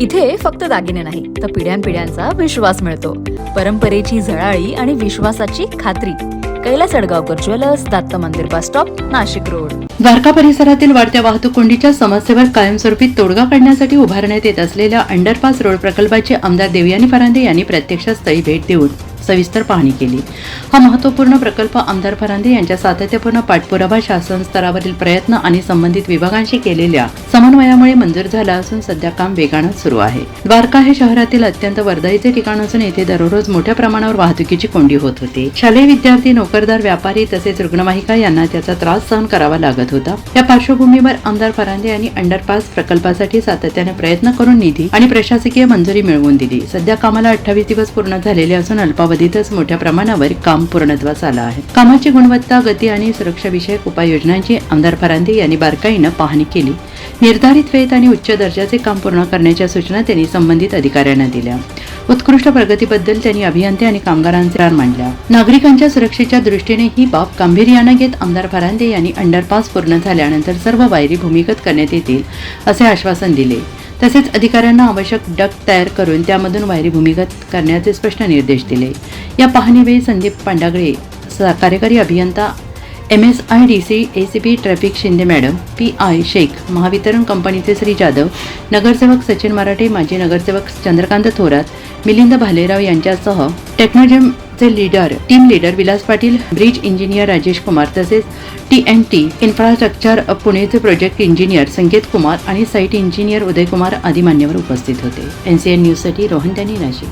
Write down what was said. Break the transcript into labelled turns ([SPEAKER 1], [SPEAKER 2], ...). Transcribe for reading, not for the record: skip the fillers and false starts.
[SPEAKER 1] इथे फक्त दागिने नाही तर पिढ्यानपिढ्यांचा विश्वास मिळतो. परंपरेची झळाळी आणि विश्वासाची खात्री. कैलास अडगावकर ज्वेलर्स, दत्त मंदिर bus stop, Nashik road.
[SPEAKER 2] Dwarka परिसरातील वाढत्या वाहतूक कोंडीच्या समस्येवर कायमस्वरूपी तोडगा काढण्यासाठी उभारण्यात येत असलेल्या अंडरपास रोड प्रकल्पाची आमदार देवयानी फरांदे यांनी प्रत्यक्ष स्थळी भेट देऊन सविस्तर पाहणी केली. हा महत्त्वपूर्ण प्रकल्प आमदार फरांदे यांच्या सातत्यपूर्ण पाठपुरावा, शासन स्तरावरील प्रयत्न आणि संबंधित विभागांशी केलेल्या समन्वयामुळे मंजूर झाला असून सध्या काम वेगानं सुरू आहे. द्वारका हे शहरातील अत्यंत वर्दळीचे ठिकाण असून येथे दररोज मोठ्या प्रमाणावर वाहतुकीची कोंडी होत होती. शालेय विद्यार्थी, नोकरदार, व्यापारी तसेच रुग्णवाहिका यांना त्याचा त्रास सहन करावा लागत होता. या पार्श्वभूमीवर आमदार फरांदे यांनी अंडरपास प्रकल्पासाठी सातत्याने प्रयत्न करून निधी आणि प्रशासकीय मंजुरी मिळवून दिली. सध्या कामाला 28 दिवस पूर्ण झालेले असून अल्पावधीतच मोठ्या प्रमाणावर काम पूर्णत्वास आलं आहे. कामाची गुणवत्ता, गती आणि सुरक्षा विषयक उपाययोजनांची आमदार फरांदे यांनी बारकाईनं पाहणी केली. निर्धारित वेळेत आणि उच्च दर्जाचे काम पूर्ण करण्याच्या सूचना त्यांनी संबंधित अधिकाऱ्यांना दिल्या. उत्कृष्ट प्रगतीबद्दल त्यांनी अभियंते आणि कामगारांचे आभार मानले. नागरिकांच्या सुरक्षेच्या दृष्टीने ही बाब गांभीर्याने घेत आमदार फरांदे यांनी अंडरपास पूर्ण झाल्यानंतर सर्व वायरी भूमिगत करण्यात येतील असे आश्वासन दिले. तसेच अधिकाऱ्यांना आवश्यक डक्ट तयार करून त्यामधून वायरी भूमिगत करण्याचे स्पष्ट निर्देश दिले. या पाहणीवेळी संदीप पांडागळे, कार्यकारी अभियंता, MSIDC ACP traffic Shinde madam, PI Shaikh, Mahavitaran कंपनीचे श्री जाधव, नगरसेवक सचिन मराठे, माजी नगरसेवक चंद्रकांत थोरात, मिलिंद भालेराव यांच्यासह टेक्नोजमचे team leader Vilas Patil, bridge engineer Rajesh Kumar तसेच TNT इन्फ्रास्ट्रक्चर पुणेचे प्रोजेक्ट इंजिनियर संकेत कुमार आणि साईट इंजिनियर उदय कुमार आदी मान्यवर उपस्थित होते. NCN न्यूजसाठी रोहन त्यांनी, नाशिक.